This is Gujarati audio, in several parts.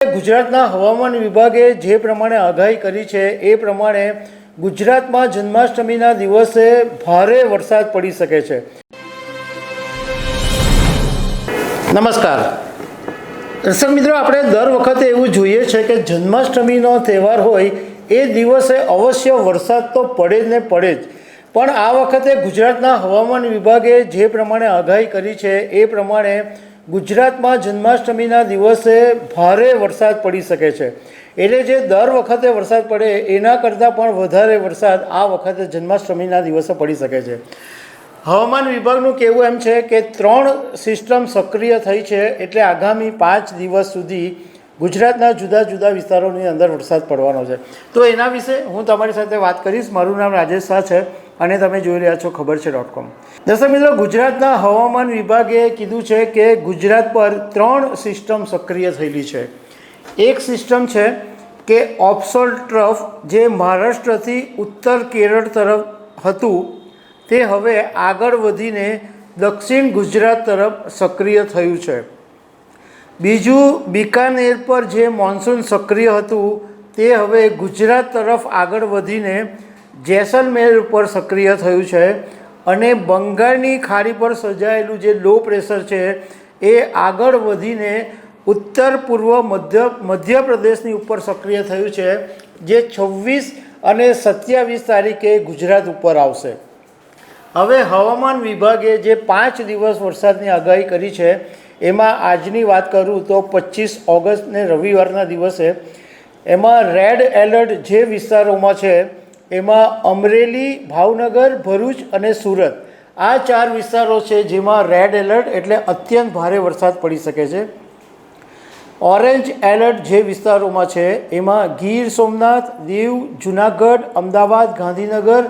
ગુજરાતના હવામાન વિભાગે જે પ્રમાણે આગાહી કરી છે એ પ્રમાણે ગુજરાતમાં જન્માષ્ટમીના દિવસે ભારે વરસાદ પડી શકે છે। નમસ્કાર દર્શક મિત્રો, આપણે દર વખતે એવું જોઈએ છે કે જન્માષ્ટમીનો તહેવાર હોય એ દિવસે અવશ્ય વરસાદ તો પડે જ ને પડે જ, પણ આ વખતે ગુજરાતના હવામાન વિભાગે જે પ્રમાણે આગાહી કરી છે એ પ્રમાણે ગુજરાતમાં જન્માષ્ટમીના દિવસે ભારે વરસાદ પડી શકે છે। એટલે જે દર વખતે વરસાદ પડે એના કરતાં પણ વધારે વરસાદ આ વખતે જન્માષ્ટમીના દિવસે પડી શકે છે। હવામાન વિભાગનું કહેવું એમ છે કે 3 સિસ્ટમ સક્રિય થઈ છે, એટલે આગામી 5 દિવસ સુધી ગુજરાતના જુદા જુદા વિસ્તારોની અંદર વરસાદ પડવાનો છે। તો એના વિશે હું તમારી સાથે વાત કરીશ। મારું નામ રાજેશ શાહ છે અને તમે જોઈ રહ્યા છો ખબર છે.com। દર્શક મિત્રો, ગુજરાતના હવામાન વિભાગે કીધું છે કે ગુજરાત પર 3 સિસ્ટમ સક્રિય થયેલી છે। એક સિસ્ટમ છે કે ઓફશોર ટ્રફ, જે મહારાષ્ટ્રથી ઉત્તર કેરળ તરફ હતું તે હવે આગળ વધીને દક્ષિણ ગુજરાત તરફ સક્રિય થયું છે। બીજું, બિકાનેર પર જે મોન્સૂન સક્રિય હતું તે હવે ગુજરાત તરફ આગળ વધીને જેસલમેર ઉપર સક્રિય થયું છે અને બંગાળની ખાડી પર સર્જાયેલું જે લો પ્રેશર છે એ આગળ વધીને ઉત્તર પૂર્વ મધ્યપ્રદેશની ઉપર સક્રિય થયું છે, જે 26 અને 27 તારીખે ગુજરાત ઉપર આવશે। હવે હવામાન વિભાગે જે 5 દિવસ વરસાદની આગાહી કરી છે એમાં આજની વાત કરું તો 25 ઓગસ્ટને રવિવારના દિવસે એમાં રેડ એલર્ટ જે વિસ્તારોમાં છે એમાં અમરેલી, ભાવનગર, ભરૂચ અને સુરત, આ 4 વિસ્તારો છે જેમાં રેડ એલર્ટ એટલે અત્યંત ભારે વરસાદ પડી શકે છે। ઓરેન્જ એલર્ટ જે વિસ્તારોમાં છે એમાં ગીર સોમનાથ, દીવ, જુનાગઢ, અમદાવાદ, ગાંધીનગર,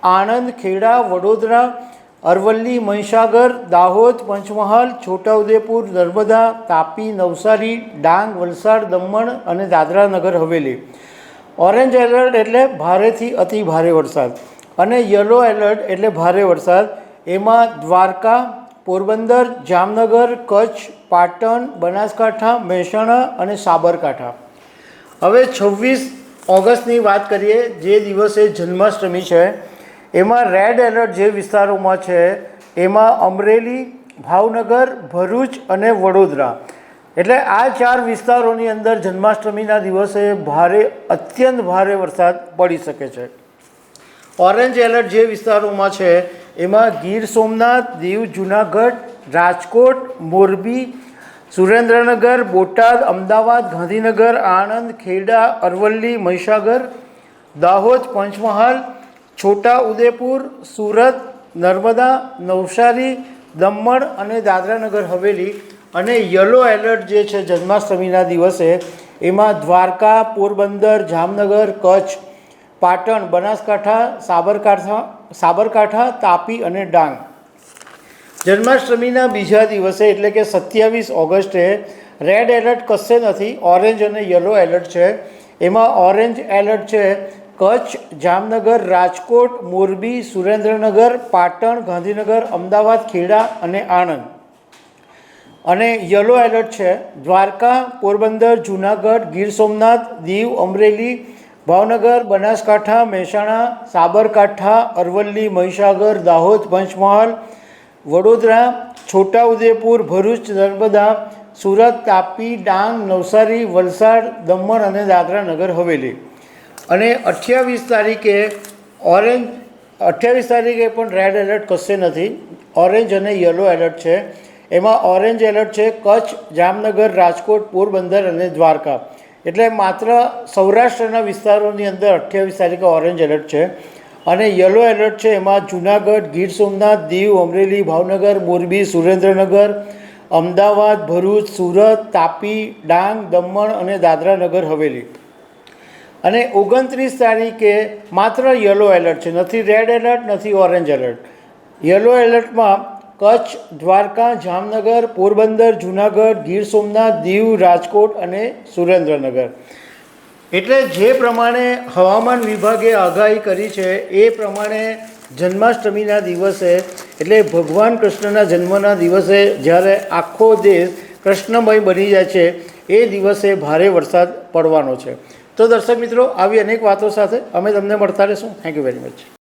આણંદ, ખેડા, વડોદરા, અરવલ્લી, મહીસાગર, દાહોદ, પંચમહાલ, છોટાઉદેપુર, નર્મદા, તાપી, નવસારી, ડાંગ, વલસાડ, દમણ અને દાદરા નગર હવેલી। ઓરેન્જ એલર્ટ એટલે ભારેથી અતિ ભારે વરસાદ અને યલો એલર્ટ એટલે ભારે વરસાદ, એમાં દ્વારકા, પોરબંદર, જામનગર, કચ્છ, પાટણ, બનાસકાંઠા, મહેસાણા અને સાબરકાંઠા। હવે 26 ઓગસ્ટની વાત કરીએ, જે દિવસે જન્માષ્ટમી છે એમાં રેડ એલર્ટ જે વિસ્તારોમાં છે એમાં અમરેલી, ભાવનગર, ભરૂચ અને વડોદરા, એટલે આ 4 વિસ્તારોની અંદર જન્માષ્ટમીના દિવસે અત્યંત ભારે વરસાદ પડી શકે છે। ઓરેન્જ એલર્ટ જે વિસ્તારોમાં છે એમાં ગીર સોમનાથ, દીવ, જુનાગઢ, રાજકોટ, મોરબી, સુરેન્દ્રનગર, બોટાદ, અમદાવાદ, ગાંધીનગર, આણંદ, ખેડા, અરવલ્લી, મહીસાગર, દાહોદ, પંચમહાલ, છોટાઉદેપુર, સુરત, નર્મદા, નવસારી, દમણ અને દાદરાનગર હવેલી। અને યલો એલર્ટ જે છે જન્માષ્ટમીના દિવસે એમાં દ્વારકા, પોરબંદર, જામનગર, કચ્છ, પાટણ, બનાસકાંઠા, સાબરકાંઠા, તાપી અને ડાંગ। જન્માષ્ટમીના બીજા દિવસે એટલે કે 27 ઓગસ્ટે રેડ એલર્ટ કશે નથી, ઓરેન્જ અને યલો એલર્ટ છે। એમાં ઓરેન્જ એલર્ટ છે કચ્છ, જામનગર, રાજકોટ, મોરબી, સુરેન્દ્રનગર, પાટણ, ગાંધીનગર, અમદાવાદ, ખેડા અને આણંદ। અને યલો એલર્ટ છે દ્વારકા, પોરબંદર, જુનાગઢ, ગીર સોમનાથ, દીવ, અમરેલી, ભાવનગર, બનાસકાંઠા, મહેસાણા, સાબરકાંઠા, અરવલ્લી, મહીસાગર, દાહોદ, પંચમહાલ, વડોદરા, છોટાઉદેપુર, ભરૂચ, નર્મદા, સુરત, તાપી, ડાંગ, નવસારી, વલસાડ, દમણ અને દાદરા નગર હવેલી। અને 28 તારીખે પણ રેડ એલર્ટ કશે નથી, ઓરેન્જ અને યલો એલર્ટ છે। એમાં ઓરેન્જ એલર્ટ છે કચ્છ, જામનગર, રાજકોટ, પોરબંદર અને દ્વારકા, એટલે માત્ર સૌરાષ્ટ્રના વિસ્તારોની અંદર 28 તારીખે ઓરેન્જ એલર્ટ છે। અને યલો એલર્ટ છે એમાં જુનાગઢ, ગીર સોમનાથ, દીવ, અમરેલી, ભાવનગર, મોરબી, સુરેન્દ્રનગર, અમદાવાદ, ભરૂચ, સુરત, તાપી, ડાંગ, દમણ અને દાદરા નગર હવેલી। અને 29 તારીખે માત્ર યલો એલર્ટ છે, નથી રેડ એલર્ટ, નથી ઓરેન્જ એલર્ટ। યલો એલર્ટમાં કચ્છ, દ્વારકા, જામનગર, પોરબંદર, જુનાગઢ, ગીર સોમનાથ, દીવ, રાજકોટ અને સુરેન્દ્રનગર। એટલે જે પ્રમાણે હવામાન વિભાગે આગાહી કરી છે એ પ્રમાણે જન્માષ્ટમીના દિવસે એટલે ભગવાન કૃષ્ણના જન્મના દિવસે જ્યારે આખો દેશ કૃષ્ણમય બની જાય છે એ દિવસે ભારે વરસાદ પડવાનો છે. તો દર્શક મિત્રો, આવી અનેક વાતો સાથે અમે તમને મળતા રહીશું. Thank you very much.